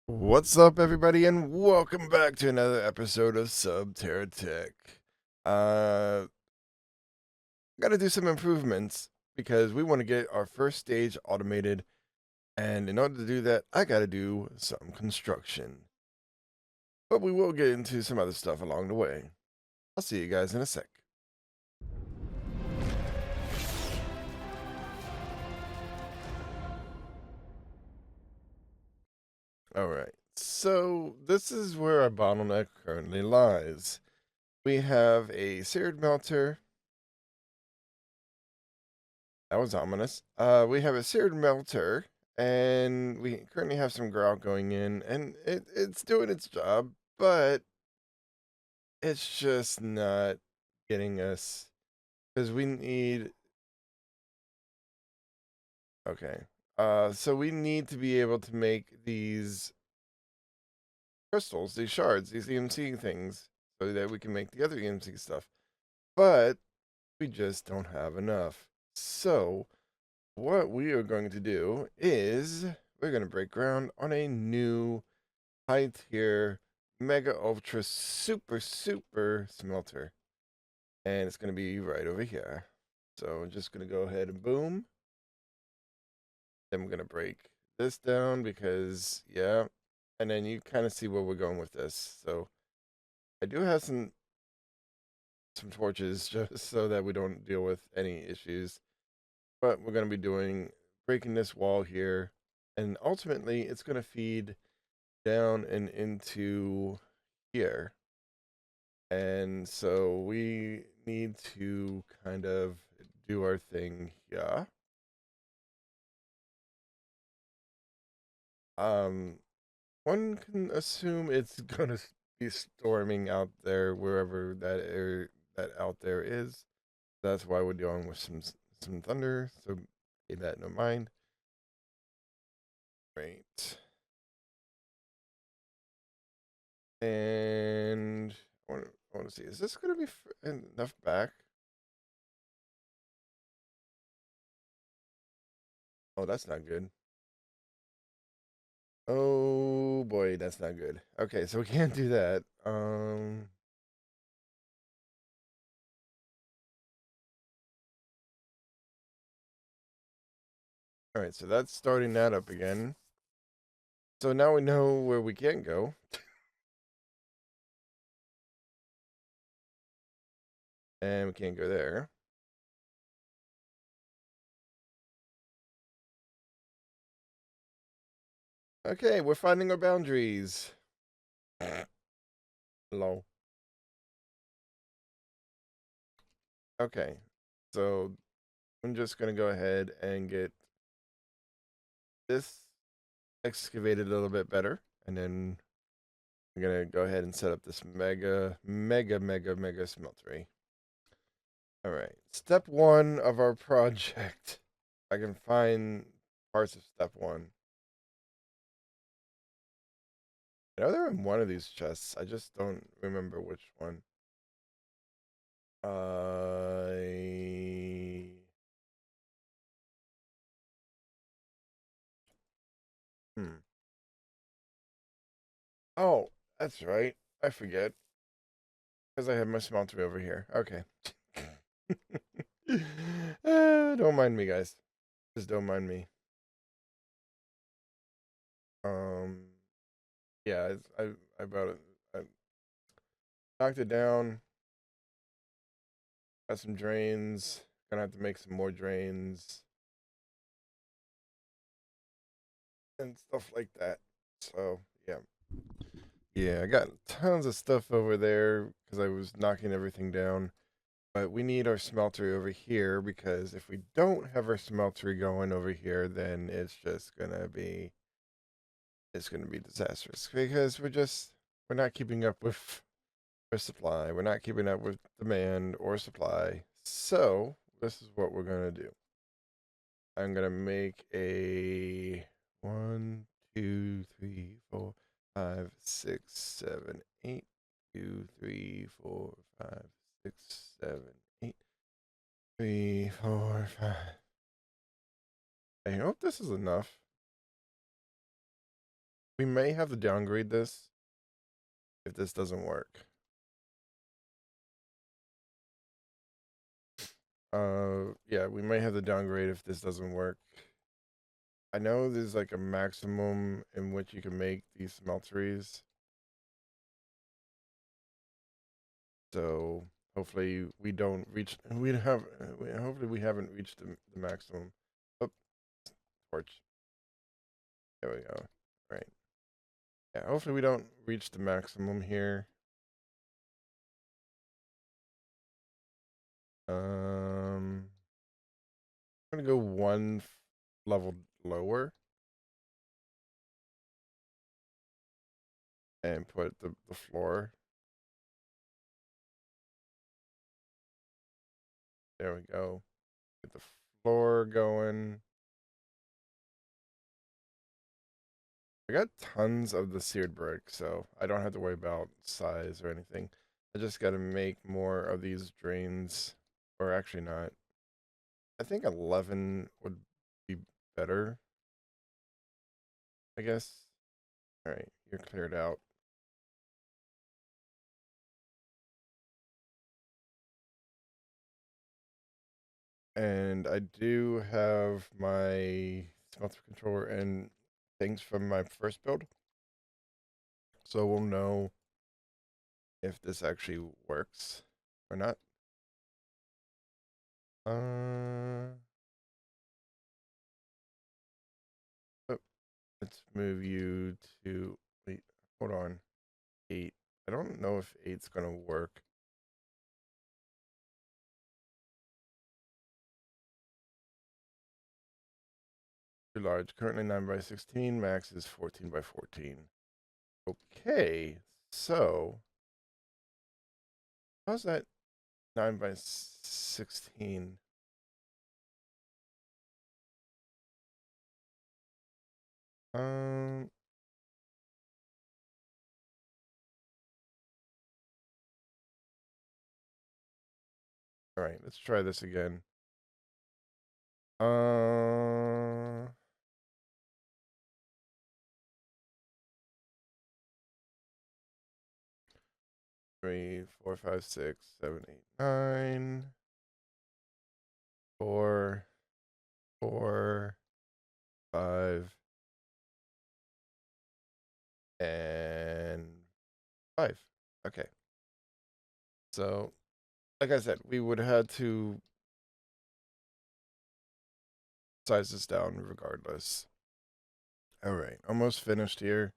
What's up, everybody, and welcome back to another episode of Subterra Tech. Uh, Gotta do some improvements because we want to get our first stage automated, and in order to do that, I gotta do some construction. But we will get into some other stuff along the way. I'll see you guys in a sec. Alright, so this is where our bottleneck currently lies. We have a seared melter. That was ominous. We have a seared melter, and we currently have some grout going in, and it's doing its job, but it's just not getting us because we need. Okay. So we need to be able to make these crystals, these shards, these EMC things, so that we can make the other EMC stuff. But we just don't have enough. So what we are going to do is we're going to break ground on a new high tier mega ultra super smelter, and it's going to be right over here. So I'm just going to go ahead and boom. Then we're going to break this down because yeah, and then you kind of see where we're going with this. So I do have some torches just so that we don't deal with any issues, but we're going to be doing breaking this wall here, and ultimately it's going to feed down and into here. And so we need to kind of do our thing here. Um, One can assume it's gonna be storming out there wherever that out there is. That's why we're dealing with some thunder. So keep that in mind. Right. And I want to see. Is this gonna be enough back? Oh, that's not good. Oh boy, that's not good. Okay, so we can't do that. All right, so that's starting that up again. So now we know where we can go. And we can't go there. Okay, we're finding our boundaries. Low. Okay, so I'm just gonna go ahead and get this excavated a little bit better, and then I'm gonna go ahead and set up this mega smeltery. All right, step one of our project. I can find parts of step one. I know they're in one of these chests. I just don't remember which one. Hmm. Oh, that's right. I forget because I have my smeltery over here. Okay. Don't mind me, guys. Just don't mind me. Um, yeah, I brought it. I knocked it down. Got some drains. Gonna have to make some more drains and stuff like that. So yeah, yeah. I got tons of stuff over there because I was knocking everything down. But we need our smeltery over here because if we don't have our smeltery going over here, then it's gonna be disastrous because we're not keeping up with supply. We're not keeping up with demand or supply. So this is what we're gonna do. I'm gonna make a 1, 2, 3, 4, 5, 6, 7, 8. 2, 3, 4, 5, 6, 7, 8. 3, 4, 5. I hope this is enough. We may have to downgrade this if this doesn't work. Yeah, we may have to downgrade if this doesn't work. I know there's like a maximum in which you can make these smelteries. So hopefully we don't reach, hopefully we haven't reached the maximum. Oh, torch. There we go. All right. Yeah, hopefully we don't reach the maximum here. I'm gonna go one level lower and put the floor. There we go. Get the floor going. I got tons of the seared brick, so I don't have to worry about size or anything. I just got to make more of these drains, or actually not. I think 11 would be better, I guess. All right, you're cleared out. And I do have my smelter controller and things from my first build. So we'll know if this actually works or not. Oh, let's move you to, wait, hold on. 8. I don't know if 8's gonna work. Too large. Currently 9 by 16. Max is 14 by 14. Okay, so how's that 9 by 16? Um, all right, let's try this again. Uh, 3, 4, 5, 6, 7, 8, 9. 4, 4, 5, and 5. Okay. So, like I said, we would have to size this down regardless. All right, almost finished here.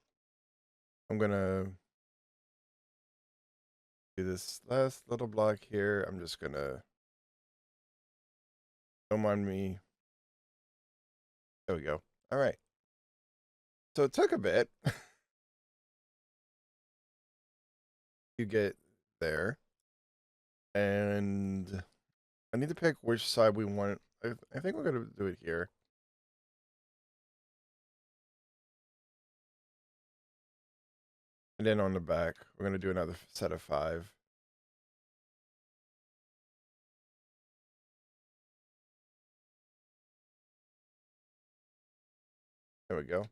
I'm gonna do this last little block here. I'm just gonna, don't mind me. There we go. All right. So it took a bit to get there. And I need to pick which side we want. I think we're gonna do it here. And then on the back, we're gonna do another set of 5. There we go.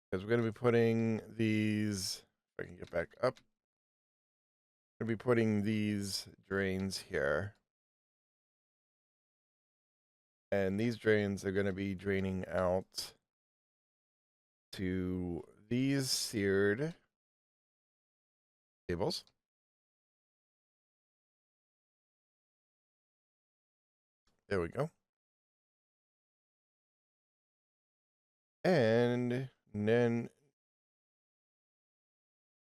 Because we're going to be putting these, if I can get back up, we're going to be putting these drains here. And these drains are going to be draining out to these seared tables. There we go. And then,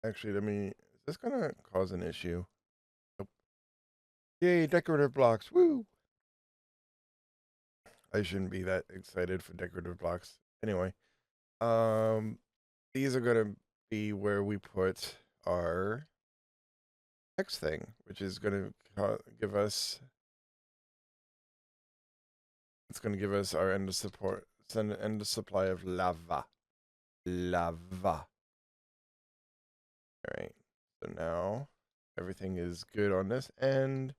actually, is this going to cause an issue? Nope. Yay, decorative blocks. Woo! I shouldn't be that excited for decorative blocks. Anyway, these are going to be where we put our next thing, which is going to give us, it's going to give us our end of support, end of supply of lava. Lava. All right. So now everything is good on this end.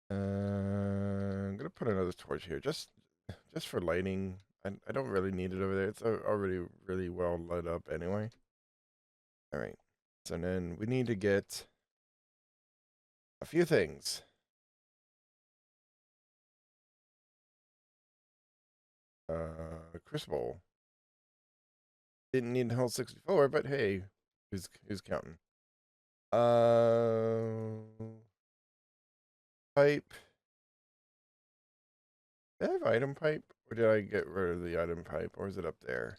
I'm gonna put another torch here, just for lighting. I don't really need it over there. It's already really well lit up anyway. All right. So then we need to get a few things. Crucible. Didn't need the whole 64, but hey, who's counting? Pipe. Did I have item pipe? Or did I get rid of the item pipe? Or is it up there?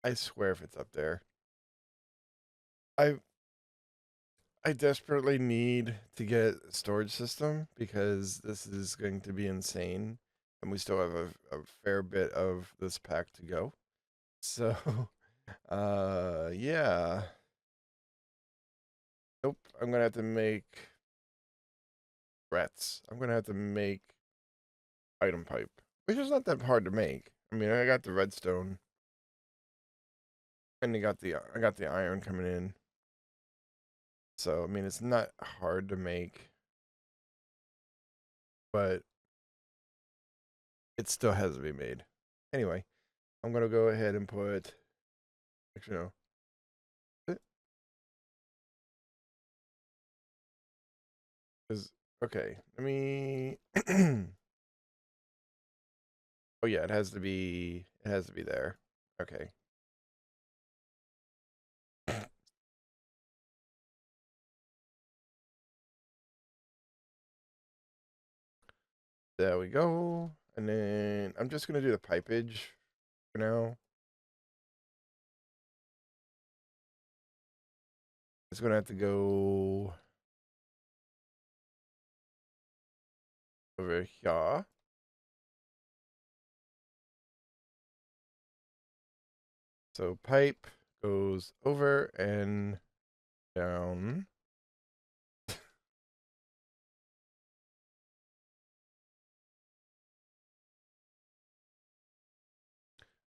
I swear if it's up there. I I desperately need to get a storage system because this is going to be insane. And we still have a fair bit of this pack to go. So, yeah. Nope, I'm gonna have to make rats. I'm gonna have to make item pipe, which is not that hard to make. I mean, I got the redstone, and I got the iron coming in. So, I mean, it's not hard to make, but it still has to be made. Anyway, I'm gonna go ahead and put. Actually, no. Is okay. Let me. Oh yeah, it has to be. It has to be there. Okay. There we go. And then I'm just gonna do the pipage for now. It's gonna have to go over here. So pipe goes over and down.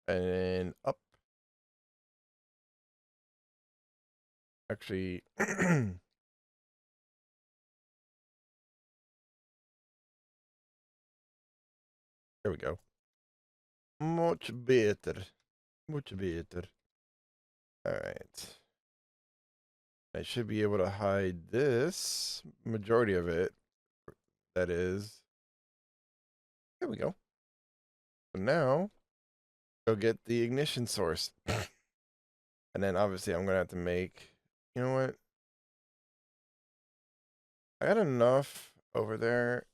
And then up. Actually, there we go. Much better. Much better. All right. I should be able to hide this, majority of it, that is. There we go. So now, go get the ignition source. And then obviously I'm going to have to make, you know what? I got enough over there.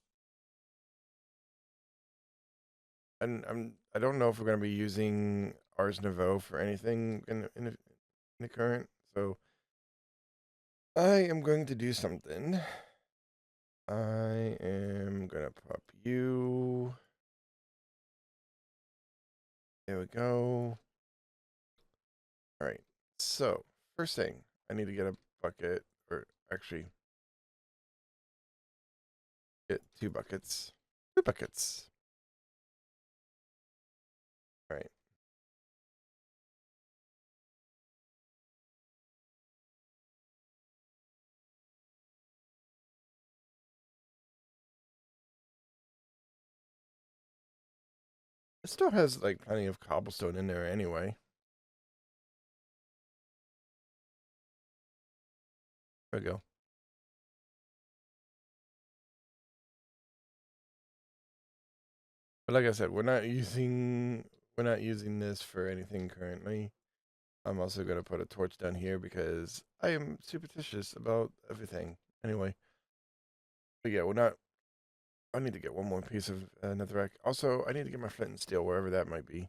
And I don't know if we're going to be using Ars Nouveau for anything in the current. So I am going to do something. I am going to pop you. There we go. All right. So first thing, I need to get a bucket, or actually get 2 buckets. 2 buckets. All right. It still has like plenty of cobblestone in there anyway. There we go. But like I said, we're not using this for anything currently. I'm also gonna put a torch down here because I am superstitious about everything. Anyway. But yeah, we're not. I need to get one more piece of netherrack. Also, I need to get my flint and steel wherever that might be.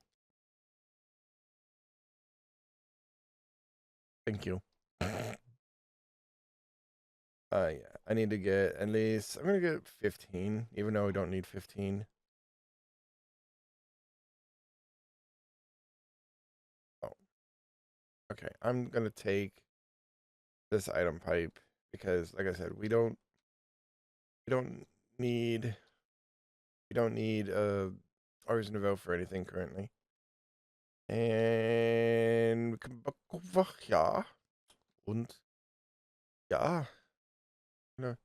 Thank you. Yeah, I need to get at least. I'm gonna get 15, even though I don't need 15. Oh, okay. I'm gonna take this item pipe because, like I said, we don't need we don't need Ars Nouveau for anything currently. And we can back over here. Und ja. No.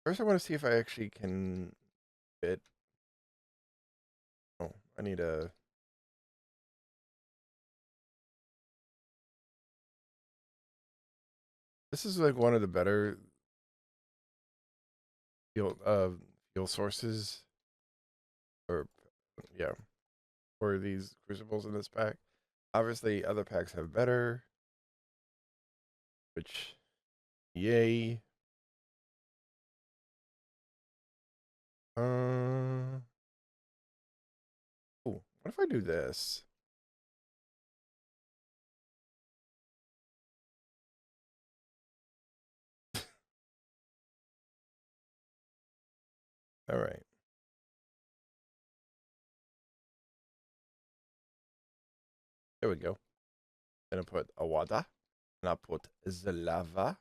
First I want to see if I actually can fit I need a. This is like one of the better fuel fuel sources, or yeah, for these crucibles in this pack. Obviously, other packs have better, which yay. Oh, what if I do this? All right, there we go. Gonna put a water, and I'll put the lava,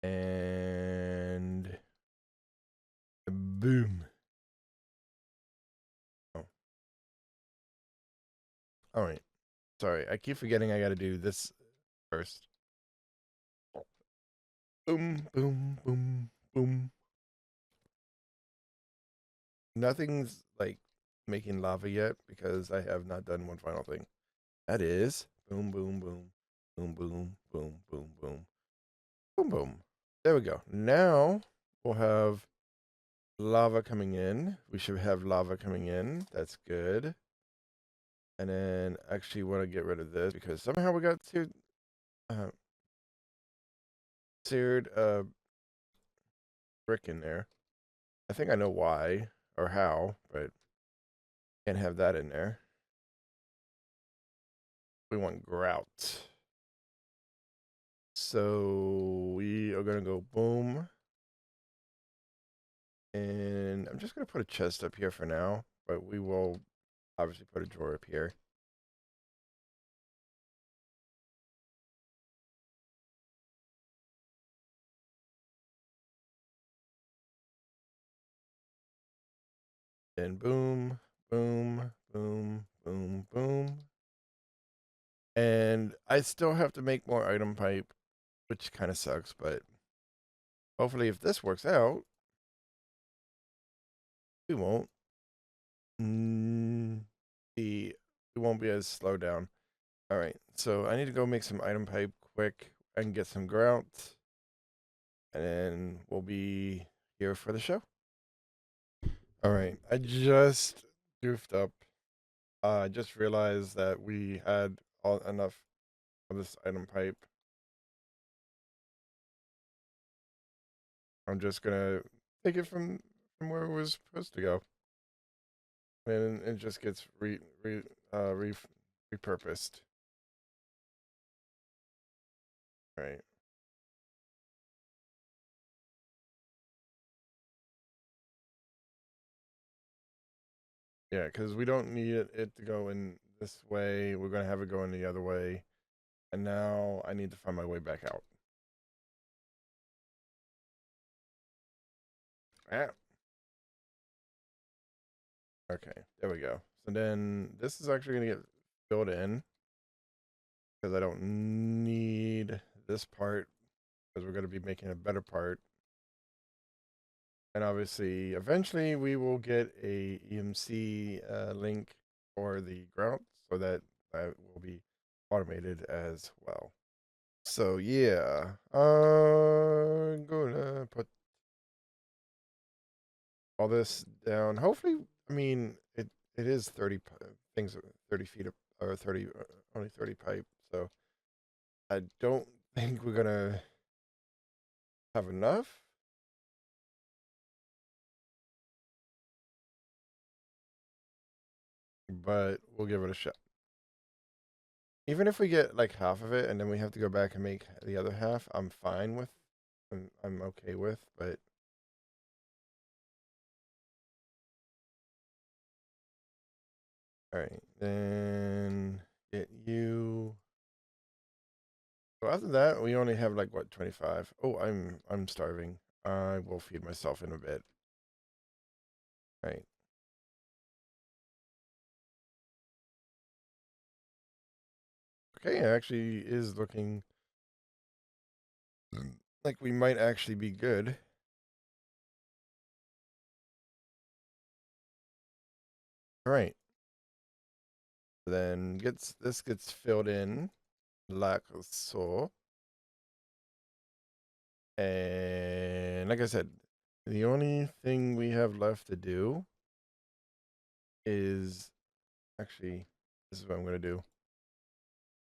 and boom. Oh, all right. Sorry, I keep forgetting I got to do this first. Boom, boom, boom, boom. Nothing's like making lava yet because I have not done one final thing. That is boom, boom, boom, boom, boom, boom, boom, boom, boom, boom. There we go. Now we'll have lava coming in. We should have lava coming in. That's good. And then actually want to get rid of this because somehow we got uh, seared brick in there. I think I know why or how, but can't have that in there. We want grout. So we are going to go boom. And I'm just going to put a chest up here for now, but we will obviously put a drawer up here. Then boom, boom, boom, boom, boom. And I still have to make more item pipe, which kind of sucks, but hopefully if this works out, we won't be, we won't be as slow down. All right, so I need to go make some item pipe quick and get some grout, and then we'll be here for the show. All right, I just goofed up. I just realized that we had enough of this item pipe. I'm just gonna take it from where it was supposed to go, and it just gets repurposed. All right. Yeah, because we don't need it to go in this way. We're gonna have it going the other way, and now I need to find my way back out. Ah. Okay, there we go. So then this is actually gonna get filled in because I don't need this part because we're gonna be making a better part. And obviously, eventually we will get a EMC link for the grout so that that will be automated as well. So yeah, I'm gonna put all this down. Hopefully, I mean it is 30 things, 30 feet or 30 only 30 pipe. So I don't think we're gonna have enough. But we'll give it a shot. Even if we get like half of it and then we have to go back and make the other half, I'm fine with. I'm okay with, but all right. Then get you. So after that, we only have like what 25. Oh, I'm starving. I will feed myself in a bit. All right. Okay, it actually is looking like we might actually be good. All right. Then this gets filled in like so. And like I said, the only thing we have left to do is actually, this is what I'm going to do.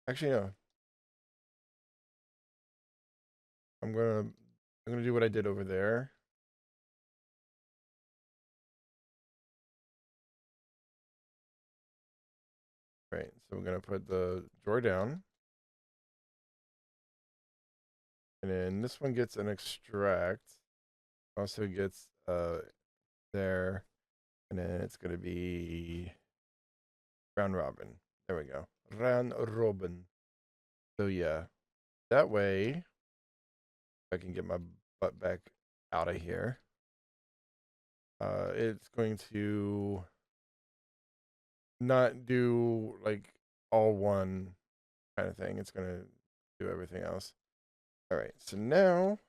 Actually, no. I'm gonna do what I did over there. Right. So we're gonna put the drawer down. And then this one gets an extract. Also gets there. And then it's gonna be round robin. There we go. Round robin. So yeah. That way I can get my butt back out of here. It's going to not do like all one kind of thing. It's gonna do everything else. All right. So now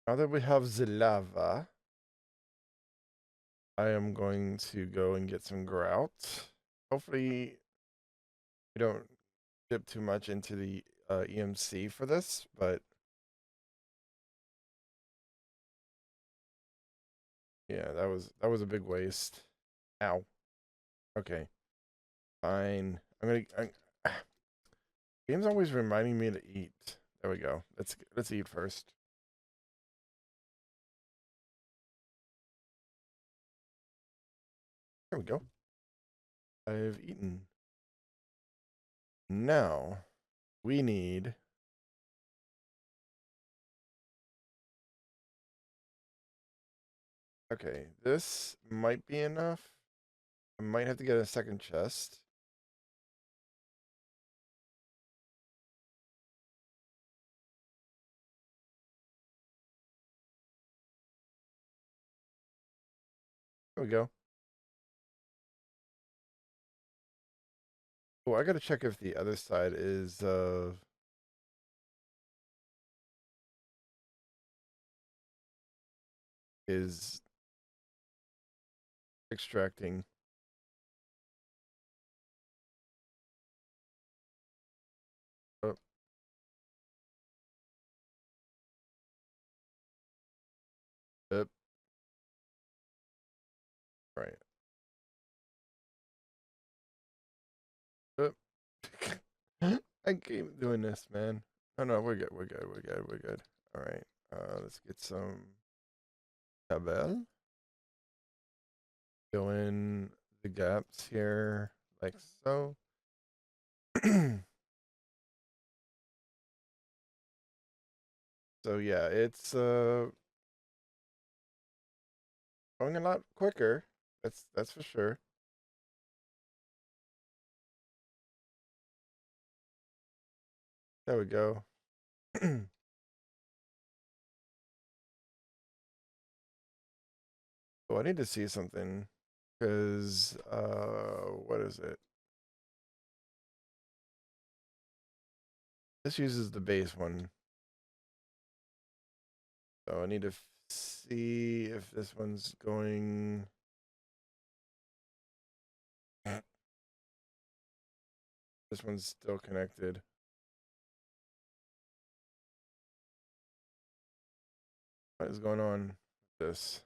that we have the lava, I am going to go and get some grout. Hopefully, we don't dip too much into the EMC for this, but yeah, that was a big waste. Ow. Okay, fine. Game's always reminding me to eat. There we go. Let's eat first. There we go. I've eaten. Now we need. Okay, this might be enough. I might have to get a second chest. There we go. Oh, I gotta check if the other side is extracting. Oh, yep. Right. Yep. I keep doing this, man. Oh no, we're good. We're good. We're good. We're good. All right. Let's get some tabel. Fill in the gaps here, like so. So yeah, it's going a lot quicker. That's for sure. There we go. Oh, I need to see something because what is it? This uses the base one, so I need to see if this one's going. This one's still connected. What is going on with this?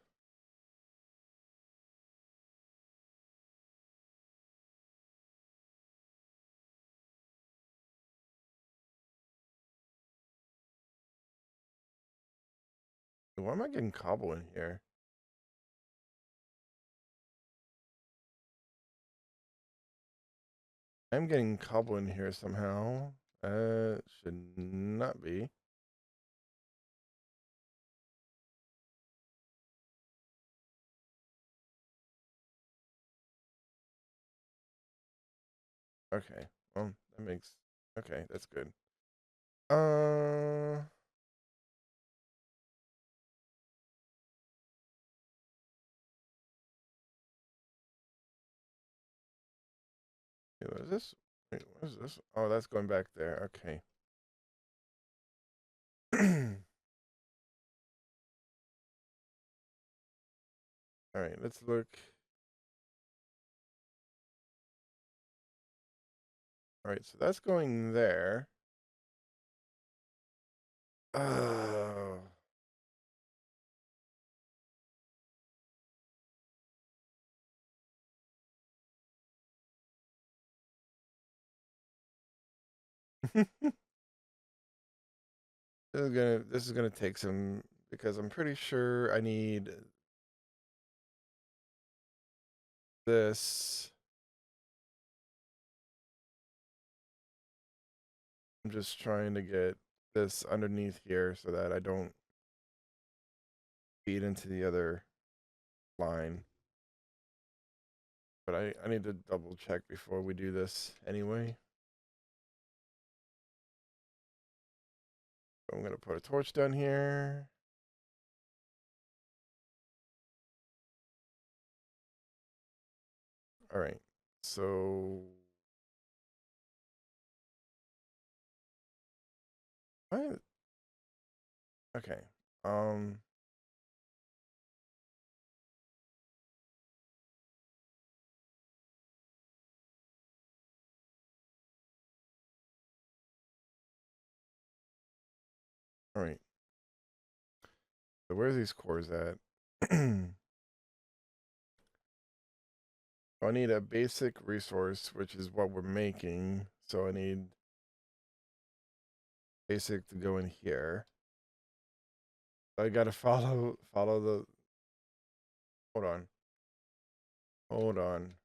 Why am I getting cobble in here? I'm getting cobble in here somehow. Should not be. Okay. Well, that makes. Okay, that's good. Uh. What is this? Wait, what is this? Oh, that's going back there. Okay. All right, let's look. Right, so that's going there. Oh. This is gonna take some because I'm pretty sure I need this. I'm just trying to get this underneath here so that I don't feed into the other line. But I need to double check before we do this anyway. So I'm gonna put a torch down here. All right. So what? Okay. Um. All right. So where's these cores at? I need a basic resource, which is what we're making. So I need basic to go in here. I gotta follow the. Hold on. Hold on.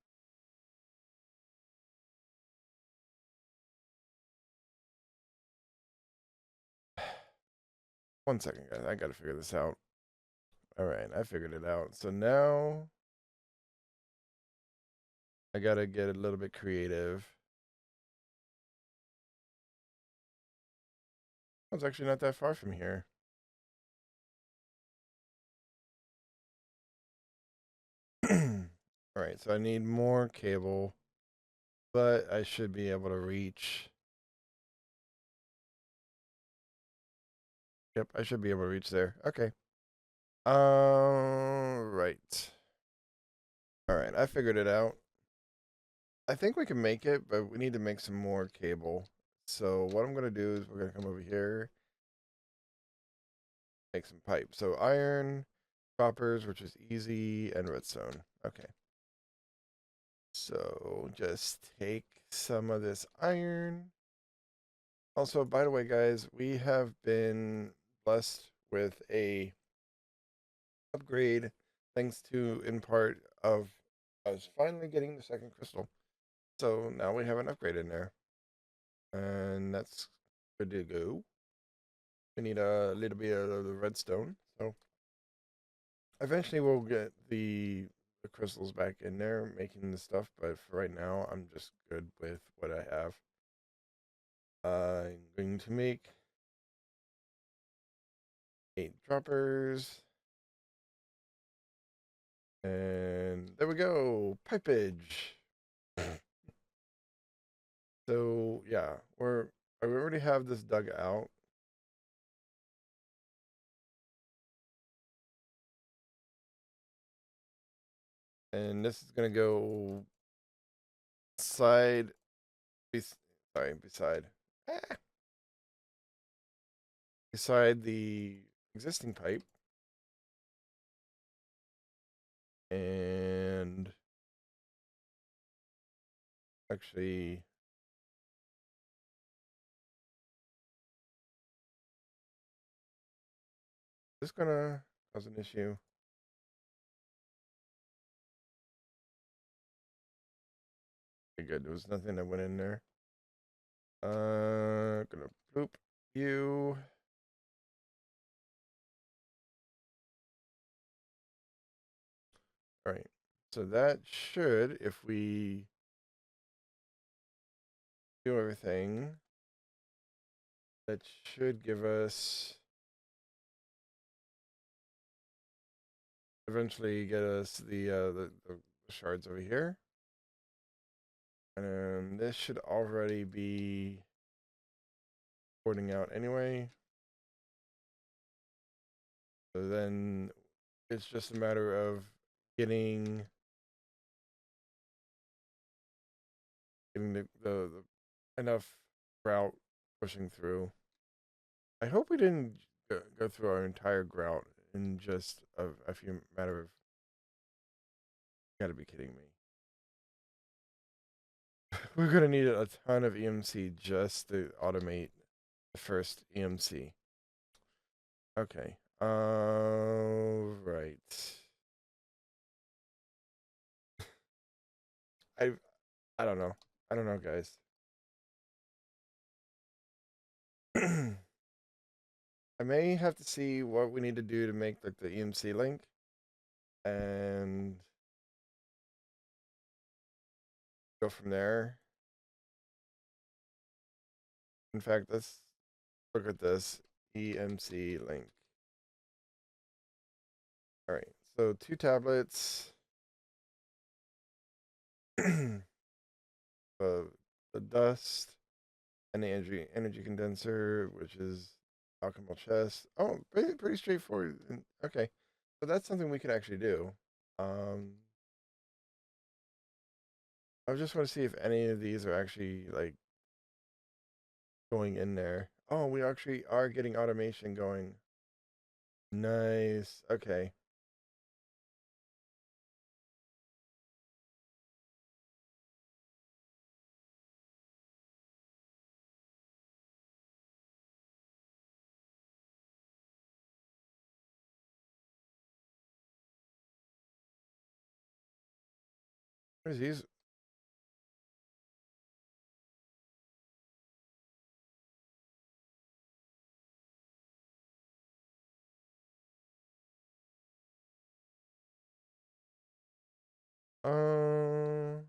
One second, guys. I gotta figure this out. All right, I figured it out. So now I gotta get a little bit creative. I was actually not that far from here. All right, so I need more cable, but I should be able to reach. Yep, I should be able to reach there. Okay. Right. All right, I figured it out. I think we can make it, but we need to make some more cable. So what I'm gonna do is we're gonna come over here, make some pipe. So iron, coppers, which is easy, and redstone. Okay. So just take some of this iron. Also, by the way, guys, we have been blessed with a upgrade thanks to, in part, of us finally getting the second crystal. So now we have an upgrade in there. And that's good to go. We need a little bit of the redstone. So eventually we'll get the crystals back in there making the stuff, but for right now I'm just good with what I have. I'm going to make 8 droppers. And there we go. Pipage. So yeah, I already have this dug out. And this is gonna go side beside ah, beside the existing pipe. And actually this gonna cause an issue. Okay, good. There was nothing that went in there. Gonna poop you. All right. So that should, if we do everything, that should give us eventually get us the shards over here. And this should already be porting out anyway. So then it's just a matter of getting the enough grout pushing through. I hope we didn't go through our entire grout in just a few matter of. You gotta be kidding me. We're gonna need a ton of EMC just to automate the first EMC. Okay. Right. I I don't know. I don't know, guys. I may have to see what we need to do to make like the EMC link and go from there. In fact, let's look at this EMC link. All right. So 2 tablets. The dust and the energy condenser, which is alchemical chest. Oh, pretty straightforward. Okay, so that's something we can actually do. Um, I just want to see if any of these are actually like going in there. Oh, we actually are getting automation going. Nice. Okay. What is these? Um.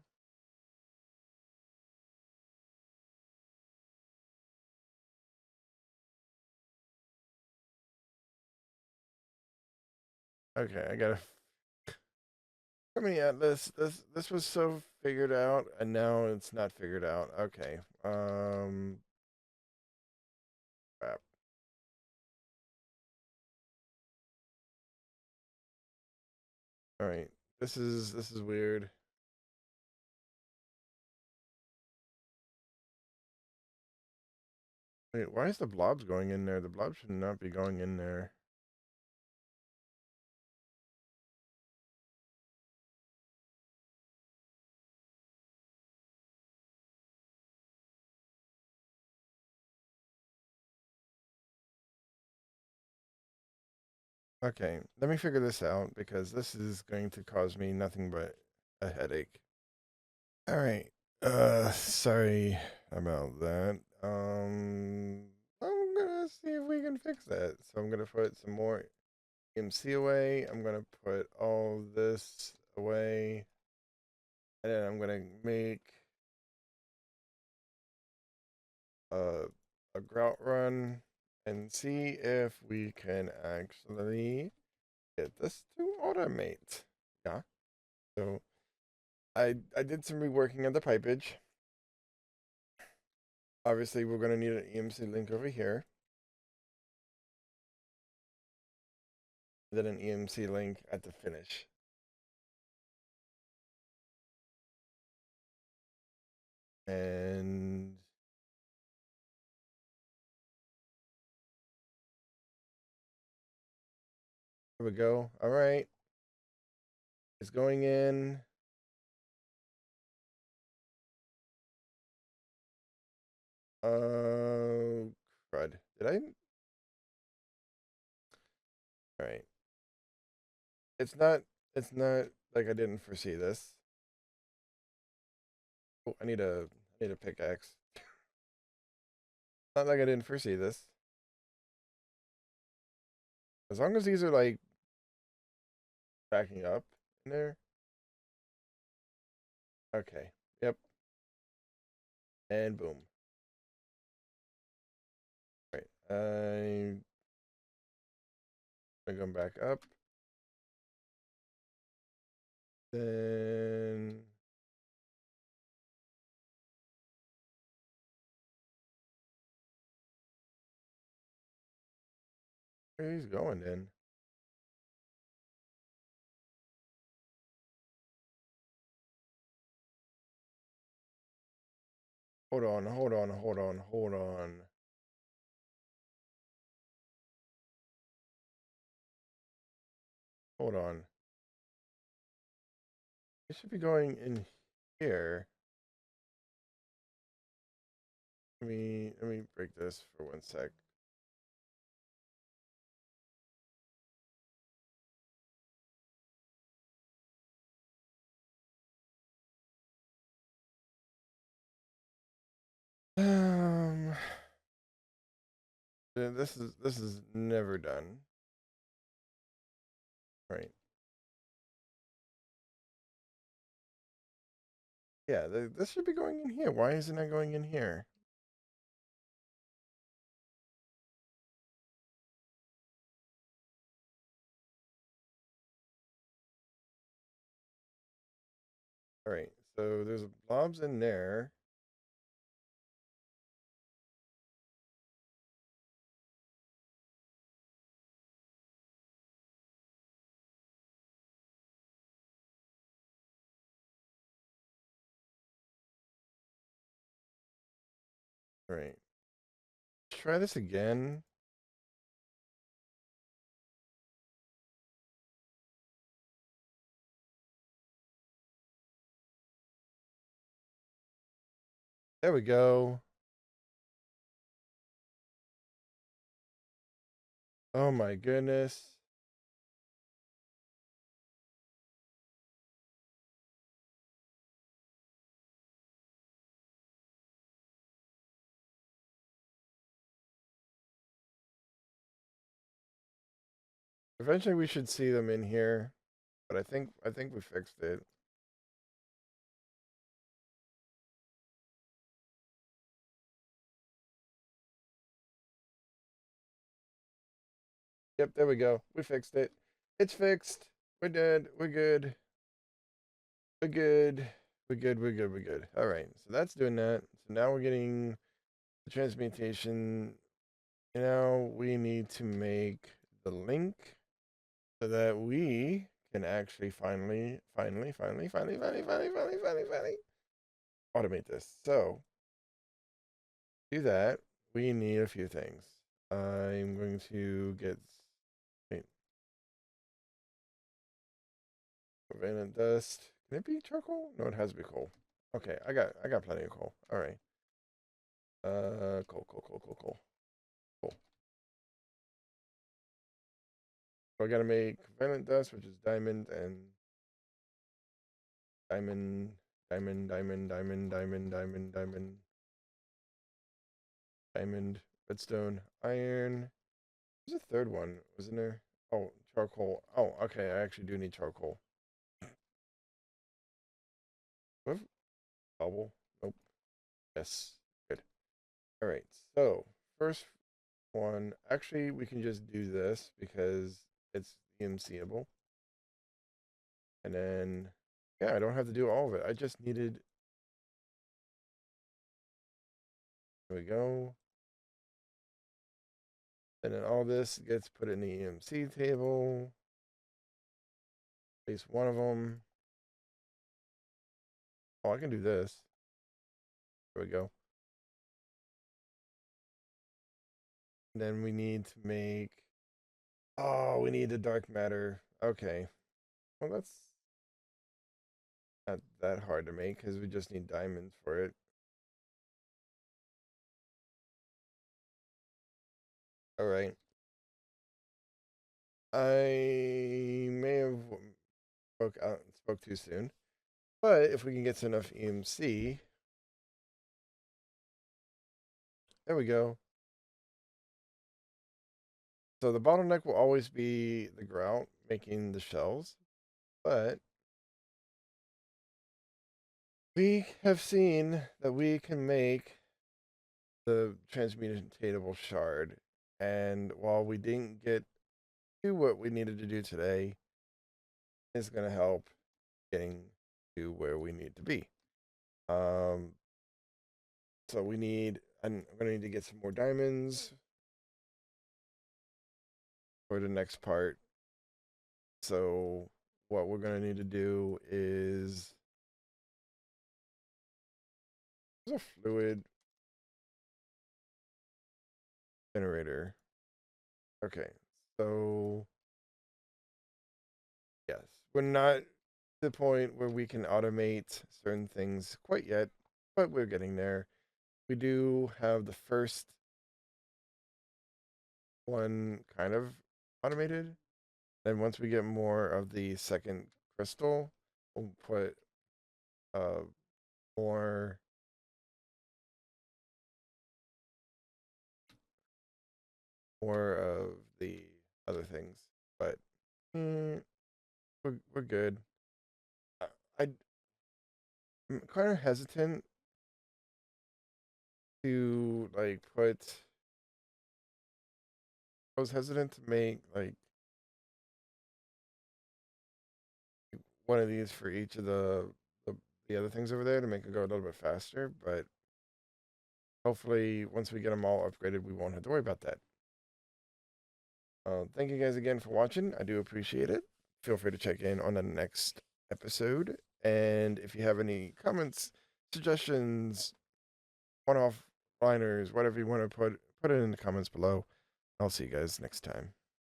Okay, I gotta. I mean, yeah, this was so figured out, and now it's not figured out. Okay. Crap. All right. This is weird. Wait, why is the blobs going in there? The blobs should not be going in there. Okay, let me figure this out because this is going to cause me nothing but a headache. All right. Sorry about that. I'm gonna see if we can fix that. So I'm gonna put some more EMC away. I'm gonna put all this away, and then I'm gonna make a a grout run and see if we can actually get this to automate. Yeah. So I did some reworking of the pipage. Obviously, we're going to need an EMC link over here. Then an EMC link at the finish. And here we go. All right. It's going in. Crud. Did I? All right. It's not like I didn't foresee this. Oh, I need a pickaxe. Not like I didn't foresee this. As long as these are like backing up in there. Okay. Yep. And boom. Right. I'm gonna come back up. Then where he's going then? Hold on, hold on, hold on, hold on. Hold on. It should be going in here. Let me break this for 1 sec. Um, this is never done. Right. Yeah, this should be going in here. Why isn't it going in here? All right. So there's blobs in there. All right. Try this again. There we go. Oh my goodness. Eventually we should see them in here, but I think we fixed it. Yep, there we go. We fixed it. It's fixed. We're dead. We're good. We're good. We're good. We're good. We're good. All right. So that's doing that. So now we're getting the transmutation. You know, we need to make the link so that we can actually finally automate this. So do that. We need a few things. I'm going to get wait, Covalent dust. Can it be charcoal? No, it has to be coal. Okay, I got plenty of coal. All right. Coal. Cool. So I gotta make covalent dust, which is diamond and diamond, diamond, redstone, iron. There's a third one, wasn't there? Oh, charcoal. Oh, okay. I actually do need charcoal. What? Bubble? Nope. Yes. Good. All right. So first one. Actually, we can just do this because it's EMCable. And then, yeah, I don't have to do all of it. I just needed. There we go. And then all this gets put in the EMC table. Place one of them. Oh, I can do this. There we go. And then we need to make. Oh, we need the dark matter. Okay. Well, that's not that hard to make because we just need diamonds for it. All right. I may have spoke too soon, but if we can get to enough EMC, there we go. So the bottleneck will always be the grout making the shells, but we have seen that we can make the transmutatable shard. And while we didn't get to what we needed to do today, it's going to help getting to where we need to be. Um, so I'm going to need to get some more diamonds for the next part. So what we're going to need to do is There's a fluid generator. Okay, so yes, we're not to the point where we can automate certain things quite yet, but we're getting there. We do have the first one kind of automated. And once we get more of the second crystal, we'll put uh, more of the other things. But we're good. I'm kind of hesitant to like put. I was hesitant to make like one of these for each of the other things over there to make it go a little bit faster. But hopefully, once we get them all upgraded, we won't have to worry about that. Thank you guys again for watching. I do appreciate it. Feel free to check in on the next episode. And if you have any comments, suggestions, one-off liners, whatever you want to put it in the comments below. I'll see you guys next time.